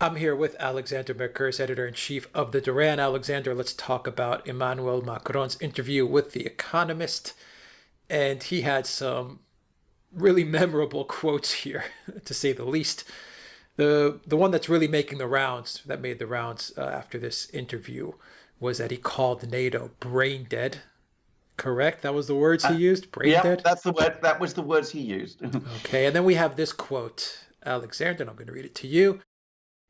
I'm here with Alexander Mercurs, editor-in-chief of the Duran. Alexander, let's talk about Emmanuel Macron's interview with The Economist. And he had some really memorable quotes here, to say the least. The one that's really making the rounds, that made the rounds after this interview, was that he called NATO brain dead. Correct? That was the words he used? Brain Yeah, dead? that's the word. That was the words he used. Okay, and then we have this quote, Alexander, and I'm going to read it to you.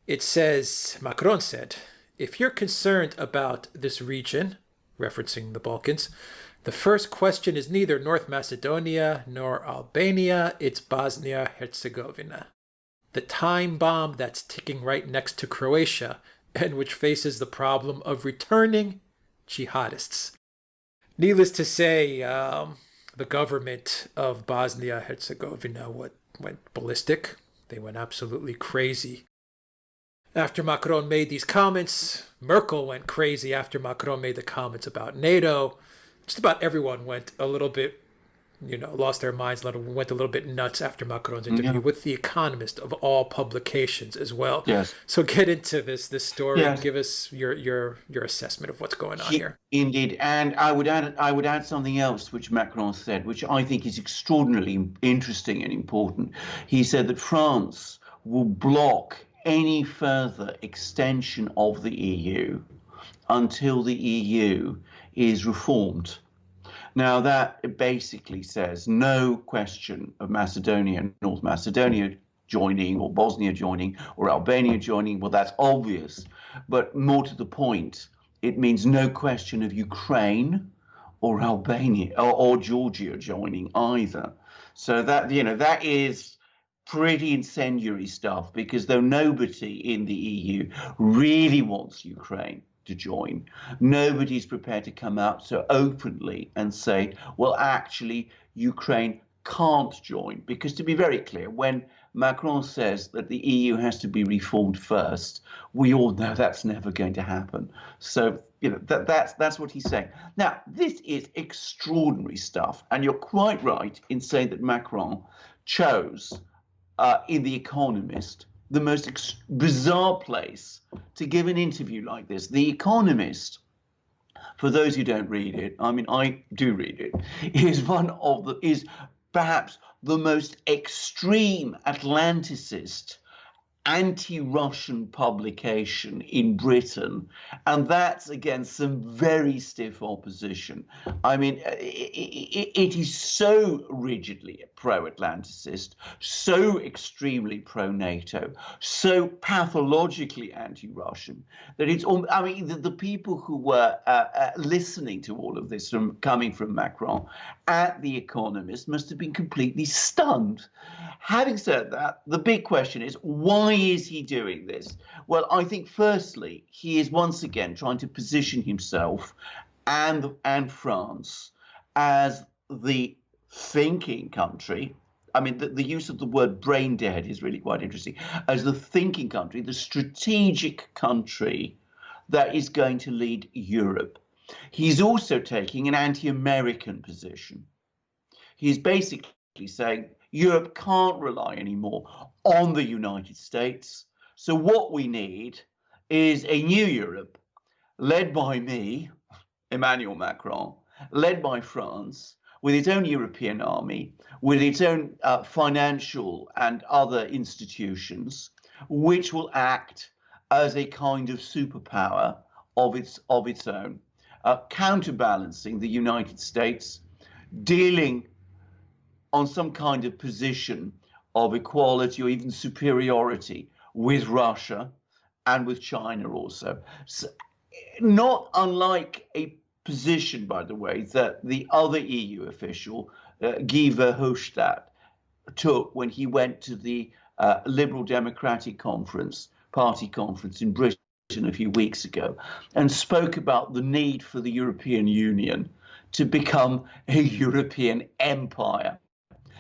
It says, Macron said, if you're concerned about this region, referencing the Balkans, the first question is neither North Macedonia nor Albania, it's Bosnia-Herzegovina. The time bomb that's ticking right next to Croatia and which faces the problem of returning jihadists. Needless to say, the government of Bosnia-Herzegovina went ballistic. They went absolutely crazy. After Macron made these comments, Merkel went crazy after Macron made the comments about NATO. Just about everyone went a little bit, lost their minds, went a little bit nuts after Macron's interview with The Economist of all publications as well. Yes. So get into this story and Yes. give us your assessment of what's going on here. Indeed, and I would add something else which Macron said, which I think is extraordinarily interesting and important. He said that France will block any further extension of the EU until the EU is reformed. Now, that basically says no question of Macedonia, North Macedonia joining, or Bosnia joining, or Albania joining. Well, that's obvious. But more to the point, it means no question of Ukraine or Albania or Georgia joining either. So that is pretty incendiary stuff, because though nobody in the EU really wants Ukraine to join, nobody's prepared to come out so openly and say, well, actually, Ukraine can't join. Because to be very clear, when Macron says that the EU has to be reformed first, we all know that's never going to happen. So that's what he's saying. Now, this is extraordinary stuff, and you're quite right in saying that Macron chose in The Economist, the most bizarre place to give an interview like this. The Economist, for those who don't read it, I mean, I do read it, is perhaps the most extreme Atlanticist, anti-Russian publication in Britain, and that's against some very stiff opposition. I mean, it is so rigidly pro-Atlanticist, so extremely pro-NATO, so pathologically anti-Russian that it's. I mean, the people who were listening to all of this coming from Macron at The Economist must have been completely stunned. Having said that, the big question is, why is he doing this? Well, I think firstly, he is once again trying to position himself and France as the thinking country. I mean, the use of the word brain dead is really quite interesting. As the thinking country, the strategic country that is going to lead Europe. He's also taking an anti-American position. He's basically saying Europe can't rely anymore on the United States. So what we need is a new Europe led by me, Emmanuel Macron, led by France, with its own European army, with its own financial and other institutions, which will act as a kind of superpower of its own, counterbalancing the United States, dealing on some kind of position of equality or even superiority with Russia and with China also. So, not unlike a position, by the way, that the other EU official, Guy Verhofstadt, took when he went to the Liberal Democratic Party conference in Britain a few weeks ago, and spoke about the need for the European Union to become a European empire.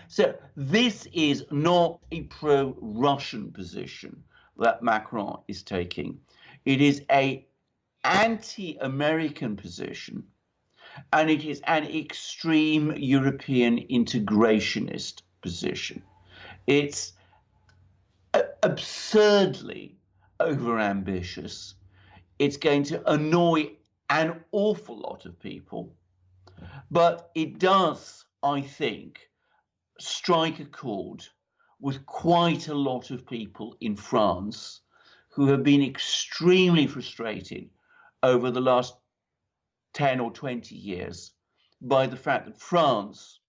So this is not a pro-Russian position that Macron is taking. It is an anti-American position, and it is an extreme European integrationist position. It's absurdly overambitious. It's going to annoy an awful lot of people. But it does, I think, strike a chord with quite a lot of people in France who have been extremely frustrated over the last 10 or 20 years by the fact that France,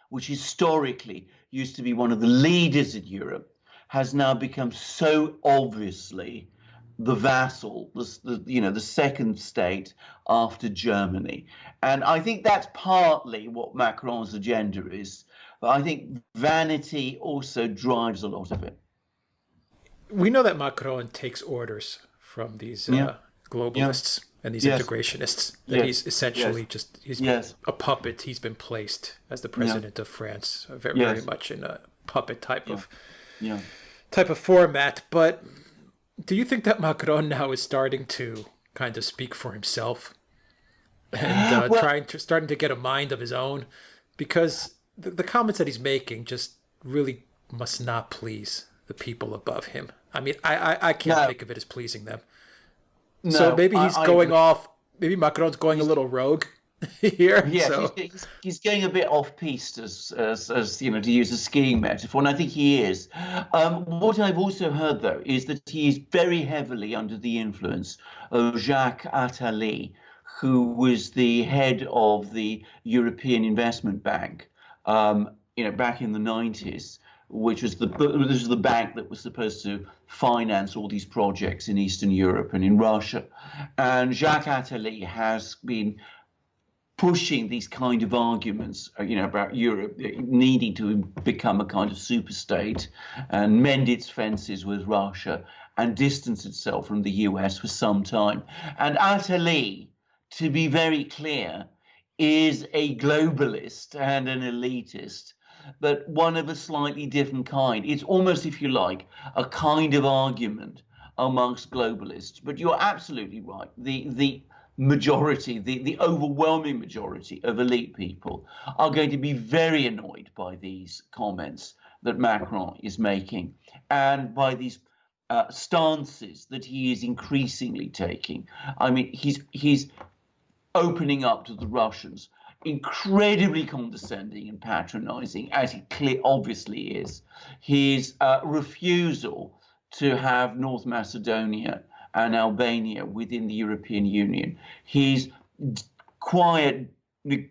which historically used to be one of the leaders in Europe, has now become so obviously the vassal, the second state after Germany. And I think that's partly what Macron's agenda is. But I think vanity also drives a lot of it. We know that Macron takes orders from these globalists and these integrationists. That he's essentially he's a puppet. He's been placed as the president of France, very much in a puppet type of format. But do you think that Macron now is starting to kind of speak for himself and starting to get a mind of his own? Because the comments that he's making just really must not please the people above him. I mean, I can't think of it as pleasing them. No, so maybe he's going off. Maybe Macron's going a little rogue here. Yeah, so. he's going a bit off piste, as to use a skiing metaphor, and I think he is. What I've also heard, though, is that he is very heavily under the influence of Jacques Attali, who was the head of the European Investment Bank, back in the 90s. Which was the bank that was supposed to finance all these projects in Eastern Europe and in Russia. And Jacques Attali has been pushing these kind of arguments, about Europe needing to become a kind of superstate and mend its fences with Russia and distance itself from the US for some time. And Attali, to be very clear, is a globalist and an elitist, but one of a slightly different kind. It's almost, if you like, a kind of argument amongst globalists. But you're absolutely right. The majority, the overwhelming majority of elite people are going to be very annoyed by these comments that Macron is making and by these stances that he is increasingly taking. I mean, he's opening up to the Russians, incredibly condescending and patronizing, as he obviously is. His refusal to have North Macedonia and Albania within the European Union, his quiet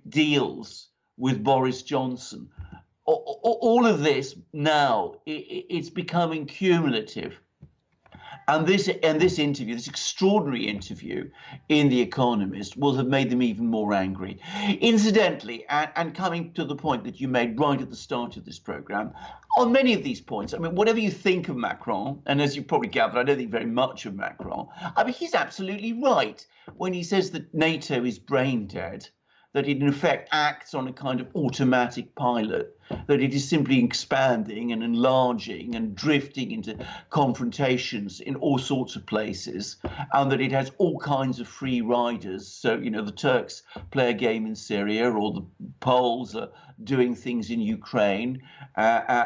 deals with Boris Johnson, all of this now, it's becoming cumulative. And this interview, this extraordinary interview in The Economist, will have made them even more angry. Incidentally, and coming to the point that you made right at the start of this program, on many of these points, I mean, whatever you think of Macron, and as you probably gathered, I don't think very much of Macron, I mean, he's absolutely right when he says that NATO is brain dead, that it in effect acts on a kind of automatic pilot, that it is simply expanding and enlarging and drifting into confrontations in all sorts of places, and that it has all kinds of free riders. So, the Turks play a game in Syria, or the Poles are doing things in Ukraine,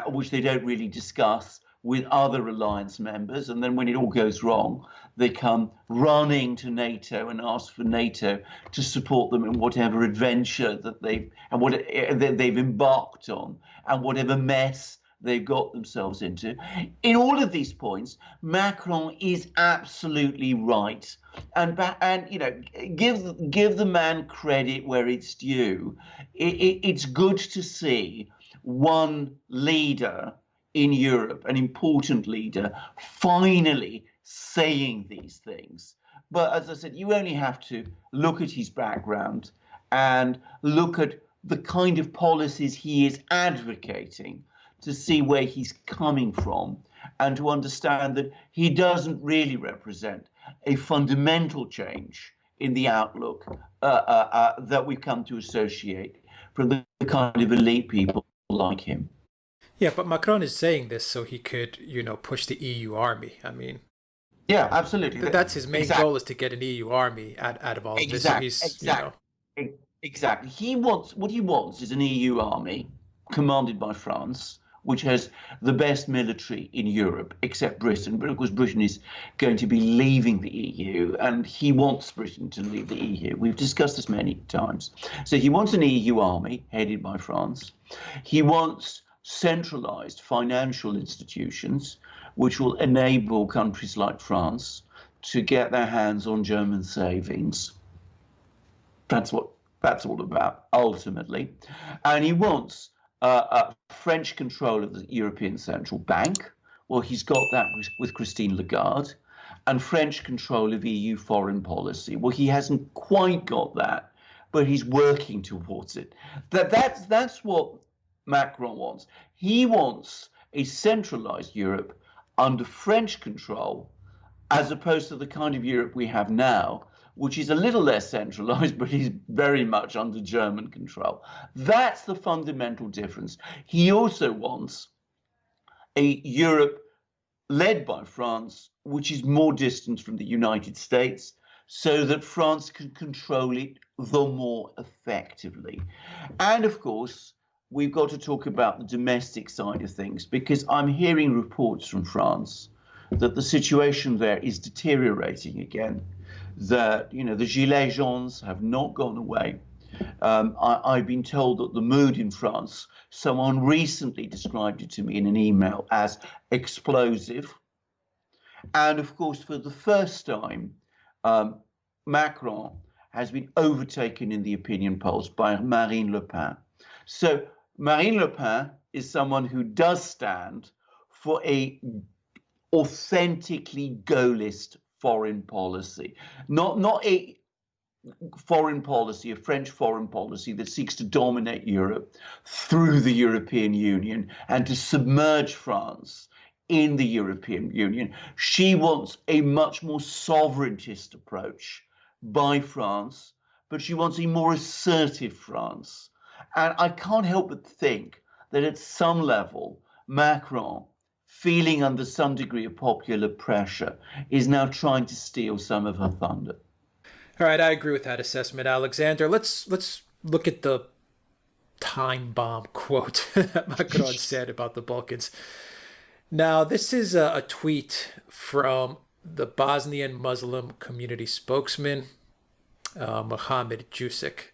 which they don't really discuss with other alliance members. And then when it all goes wrong, they come running to NATO and ask for NATO to support them in whatever adventure that they've embarked on and whatever mess they've got themselves into. In all of these points, Macron is absolutely right. And give the man credit where it's due. It's good to see one leader in Europe, an important leader, finally saying these things. But as I said, you only have to look at his background and look at the kind of policies he is advocating to see where he's coming from and to understand that he doesn't really represent a fundamental change in the outlook that we've come to associate from the kind of elite people like him. Yeah, but Macron is saying this so he could, push the EU army. I mean, yeah, absolutely. That's his main goal, is to get an EU army out of all of this. So he's, Exactly. What he wants is an EU army commanded by France, which has the best military in Europe, except Britain. But of course, Britain is going to be leaving the EU, and he wants Britain to leave the EU. We've discussed this many times. So he wants an EU army headed by France. He wants centralized financial institutions, which will enable countries like France to get their hands on German savings. That's what that's all about, ultimately. And he wants French control of the European Central Bank. Well, he's got that with Christine Lagarde. And French control of EU foreign policy. Well, he hasn't quite got that, but he's working towards it. That's what Macron wants. He wants a centralized Europe under French control, as opposed to the kind of Europe we have now, which is a little less centralized, but is very much under German control. That's the fundamental difference. He also wants a Europe led by France, which is more distant from the United States, so that France can control it the more effectively. And of course, we've got to talk about the domestic side of things, because I'm hearing reports from France that the situation there is deteriorating again, that, the Gilets jaunes have not gone away. I've been told that the mood in France, someone recently described it to me in an email as explosive. And of course, for the first time, Macron has been overtaken in the opinion polls by Marine Le Pen. So Marine Le Pen is someone who does stand for a authentically Gaullist foreign policy, not a foreign policy, a French foreign policy that seeks to dominate Europe through the European Union and to submerge France in the European Union. She wants a much more sovereigntist approach by France, but she wants a more assertive France. And I can't help but think that at some level, Macron, feeling under some degree of popular pressure, is now trying to steal some of her thunder. All right, I agree with that assessment, Alexander. Let's look at the time bomb quote that Macron said about the Balkans. Now, this is a tweet from the Bosnian Muslim community spokesman, Mohamed Jusik.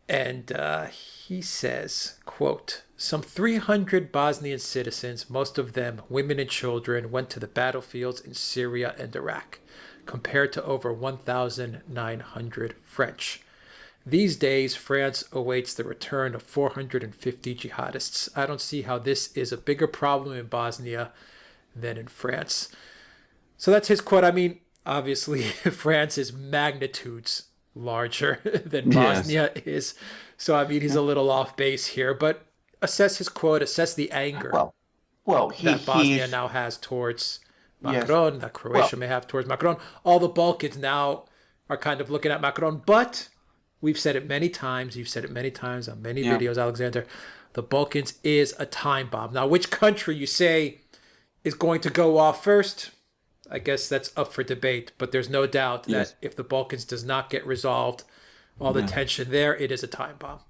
And he says, quote, "Some 300 Bosnian citizens, most of them women and children, went to the battlefields in Syria and Iraq, compared to over 1,900 French. These days, France awaits the return of 450 jihadists. I don't see how this is a bigger problem in Bosnia than in France." So that's his quote. I mean, obviously, France is magnitudes larger than Bosnia is. So, I mean, he's a little off base here. But assess his quote, assess the anger that Bosnia now has towards Macron, that Croatia may have towards Macron. All the Balkans now are kind of looking at Macron. But we've said it many times. You've said it many times on many videos, Alexander. The Balkans is a time bomb. Now, which country you say is going to go off first, I guess that's up for debate. But there's no doubt that if the Balkans does not get resolved, all the tension there, it is a time bomb.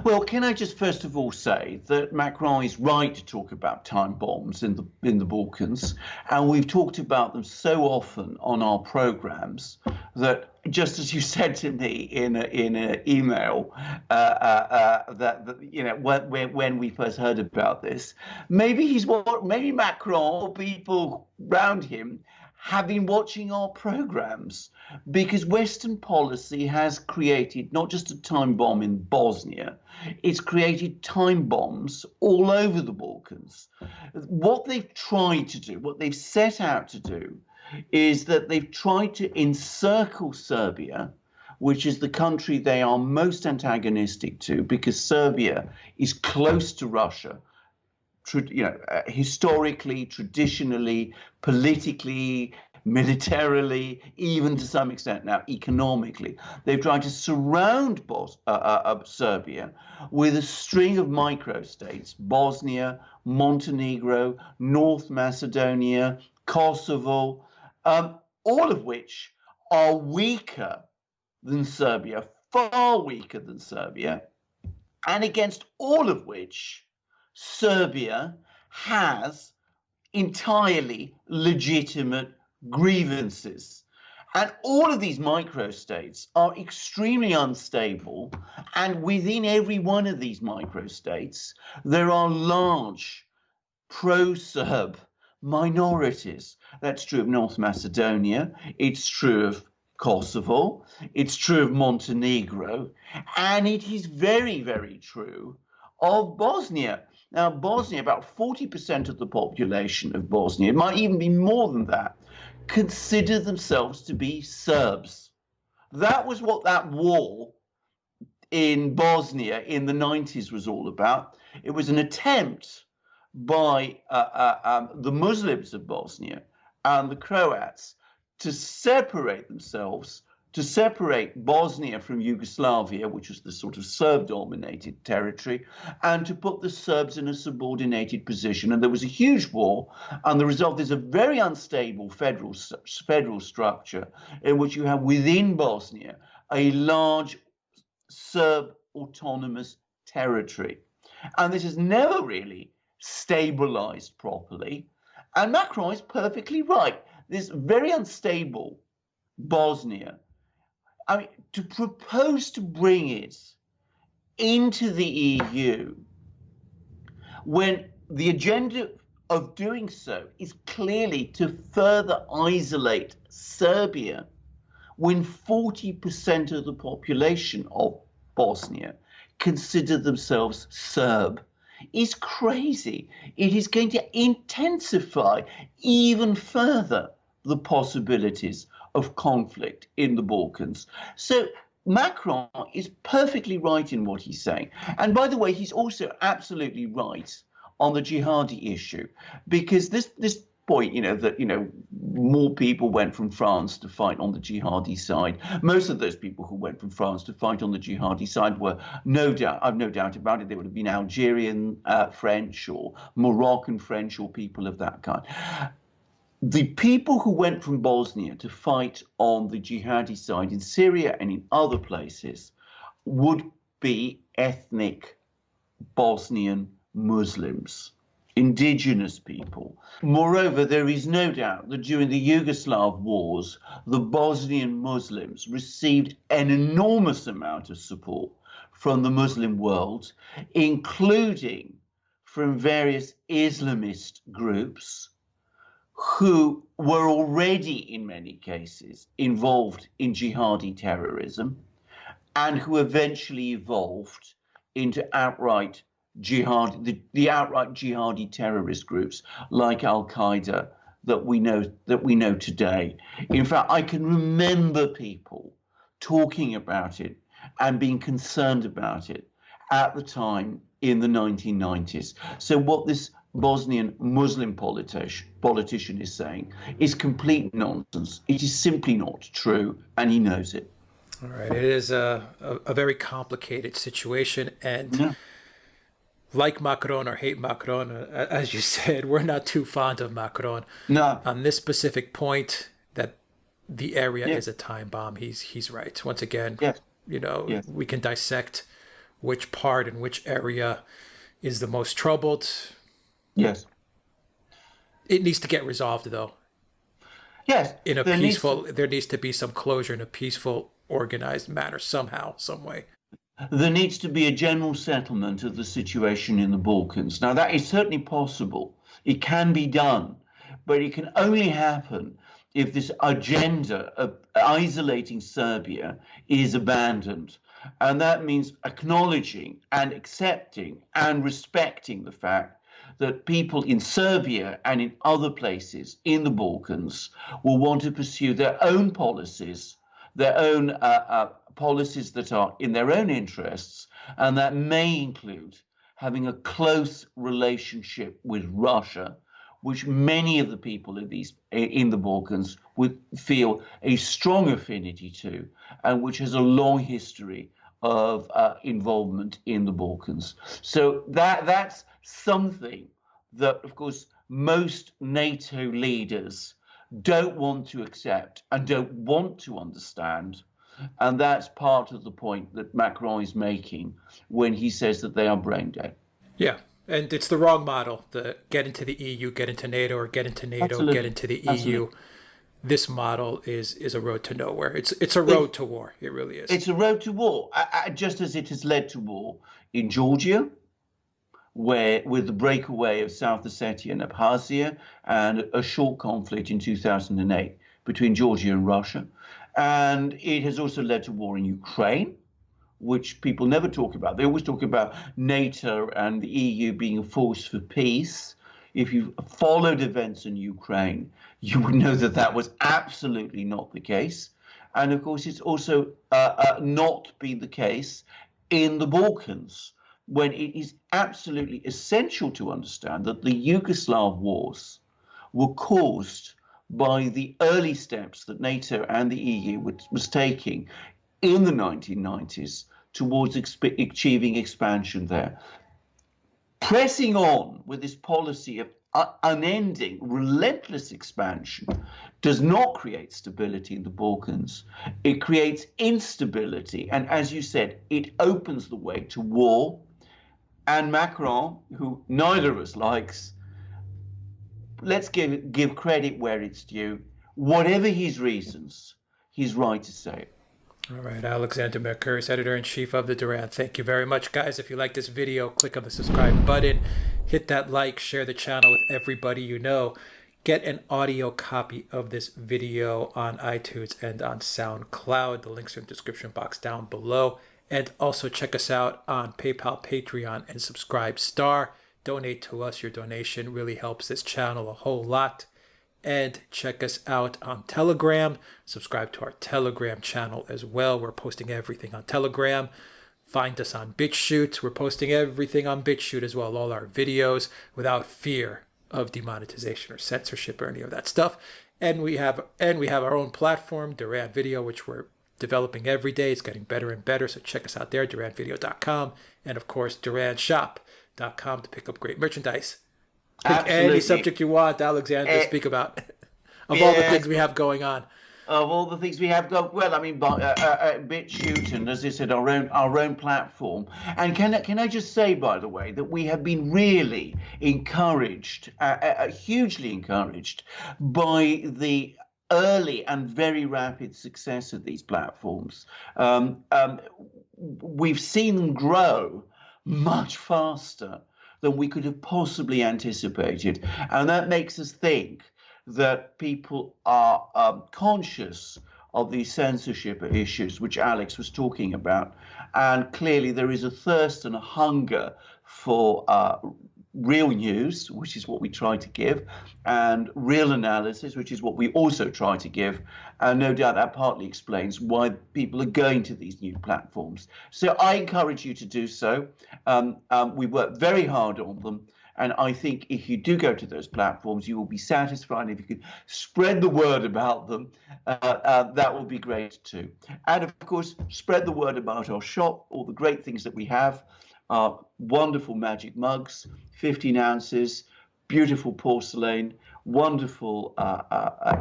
Well, can I just first of all say that Macron is right to talk about time bombs in the Balkans, and we've talked about them so often on our programs that, just as you said to me in an email, when we first heard about this, maybe Macron or people around him have been watching our programs, because Western policy has created not just a time bomb in Bosnia, it's created time bombs all over the Balkans. What they've tried to do, what they've set out to do, is that they've tried to encircle Serbia, which is the country they are most antagonistic to, because Serbia is close to Russia, historically, traditionally, politically, militarily, even to some extent now economically. They've tried to surround Serbia with a string of microstates: Bosnia, Montenegro, North Macedonia, Kosovo, all of which are weaker than Serbia, far weaker than Serbia, and against all of which Serbia has entirely legitimate grievances. And all of these microstates are extremely unstable. And within every one of these microstates, there are large pro-Serb minorities. That's true of North Macedonia. It's true of Kosovo. It's true of Montenegro. And it is very, very true of Bosnia. Now, Bosnia, about 40% of the population of Bosnia, it might even be more than that, consider themselves to be Serbs. That was what that war in Bosnia in the 90s was all about. It was an attempt by the Muslims of Bosnia and the Croats to separate themselves, to separate Bosnia from Yugoslavia, which was the sort of Serb-dominated territory, and to put the Serbs in a subordinated position. And there was a huge war, and the result is a very unstable federal structure in which you have within Bosnia a large Serb autonomous territory. And this has never really stabilized properly. And Macron is perfectly right. This very unstable Bosnia, I mean, to propose to bring it into the EU when the agenda of doing so is clearly to further isolate Serbia, when 40% of the population of Bosnia consider themselves Serb, is crazy. It is going to intensify even further the possibilities of conflict in the Balkans. So Macron is perfectly right in what he's saying. And by the way, he's also absolutely right on the jihadi issue, because this point, that, more people went from France to fight on the jihadi side. Most of those people who went from France to fight on the jihadi side were, I've no doubt about it, they would have been Algerian French or Moroccan French or people of that kind. The people who went from Bosnia to fight on the jihadi side in Syria and in other places would be ethnic Bosnian Muslims, indigenous people. Moreover, there is no doubt that during the Yugoslav wars, the Bosnian Muslims received an enormous amount of support from the Muslim world, including from various Islamist groups who were already, in many cases, involved in jihadi terrorism and who eventually evolved into outright jihad, the outright jihadi terrorist groups like Al-Qaeda that we know today. In fact, I can remember people talking about it and being concerned about it at the time in the 1990s. So what this Bosnian Muslim politician is saying is complete nonsense. It is simply not true, and he knows it. All right. It is a very complicated situation, and Yeah. like Macron or hate Macron, as you said, we're not too fond of Macron. No. On this specific point, that the area Yeah. is a time bomb, he's right. Once again, Yes. Yes. We can dissect which part and which area is the most troubled. Yes. It needs to get resolved, though. Yes. In a peaceful, there needs to be some closure in a peaceful, organized manner, somehow, some way. There needs to be a general settlement of the situation in the Balkans. Now, that is certainly possible. It can be done, but it can only happen if this agenda of isolating Serbia is abandoned. And that means acknowledging and accepting and respecting the fact that people in Serbia and in other places in the Balkans will want to pursue their own policies, their own policies that are in their own interests, and that may include having a close relationship with Russia, which many of the people in the Balkans would feel a strong affinity to, and which has a long history of involvement in the Balkans. So that's something that, of course, most NATO leaders don't want to accept and don't want to understand. And that's part of the point that Macron is making when he says that they are brain dead. Yeah. And it's the wrong model. The get into the EU, get into NATO, or get into NATO, get Absolutely. into the EU. Absolutely. This model is a road to nowhere. It's a road to war. It really is. It's a road to war, just as it has led to war in Georgia, where with the breakaway of South Ossetia and Abkhazia, and a short conflict in 2008 between Georgia and Russia. And it has also led to war in Ukraine, which people never talk about. They always talk about NATO and the EU being a force for peace. If you followed events in Ukraine, you would know that that was absolutely not the case. And of course, it's also not been the case in the Balkans, when it is absolutely essential to understand that the Yugoslav wars were caused by the early steps that NATO and the EU was taking in the 1990s towards achieving expansion there. Pressing on with this policy of unending, relentless expansion does not create stability in the Balkans. It creates instability. And as you said, it opens the way to war. And Macron, who neither of us likes, let's give credit where it's due. Whatever his reasons, he's right to say it. All right, Alexander Mercouris, editor-in-chief of the Duran. Thank you very much, guys. If you like this video, click on the subscribe button, hit that like, share the channel with everybody you know. Get an audio copy of this video on iTunes and on Soundcloud. The links are in the description box down below. And also check us out on PayPal, Patreon, and Subscribe Star. Donate to us. Your donation really helps this channel a whole lot. And check us out on Telegram. Subscribe to our Telegram channel as well. We're posting everything on Telegram. Find us on BitChute. We're posting everything on BitChute as well, all our videos, without fear of demonetization or censorship or any of that stuff. And we have our own platform, Duran Video, which we're developing every day. It's getting better and better. So check us out there, duranvideo.com. And of course, duranshop.com to pick up great merchandise. Pick Absolutely. any subject you want, Alexander, speak about of all the things we have going on. Of all the things we have going, well, I mean, BitChute, and as I said, our own platform. And can I just say, by the way, that we have been really encouraged, hugely encouraged, by the early and very rapid success of these platforms. We've seen them grow much faster than we could have possibly anticipated. And that makes us think that people are conscious of these censorship issues, which Alex was talking about. And clearly there is a thirst and a hunger for real news, which is what we try to give, and real analysis, which is what we also try to give. And no doubt that partly explains why people are going to these new platforms. So I encourage you to do so. We work very hard on them. And I think if you do go to those platforms, you will be satisfied. If you can spread the word about them, that will be great too. And of course, spread the word about our shop, all the great things that we have. Wonderful magic mugs, 15 ounces, beautiful porcelain, wonderful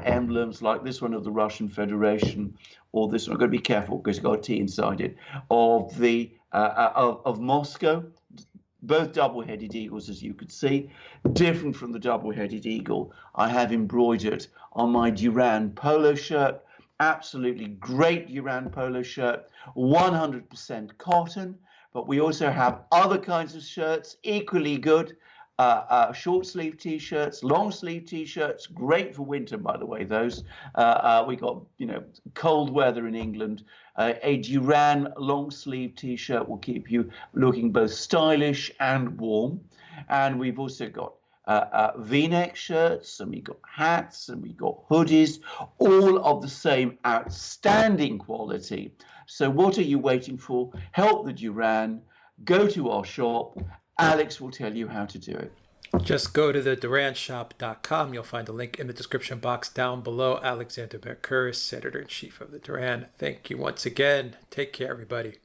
emblems like this one of the Russian Federation, or this one. I've got to be careful because it's got a T inside it, of the of Moscow. Both double-headed eagles, as you could see, different from the double-headed eagle I have embroidered on my Duran polo shirt. Absolutely great Duran polo shirt, 100% cotton. But we also have other kinds of shirts, equally good, short sleeve t-shirts, long sleeve t-shirts, great for winter, by the way, those. We got, cold weather in England. A Duran long sleeve t-shirt will keep you looking both stylish and warm. And we've also got V-neck shirts, and we got hats, and we got hoodies, all of the same outstanding quality. So what are you waiting for? Help the Duran. Go to our shop. Alex will tell you how to do it. Just go to the duranshop.com. You'll find a link in the description box down below. Alexander Mercouris, editor-in-chief of the Duran. Thank you once again. Take care, everybody.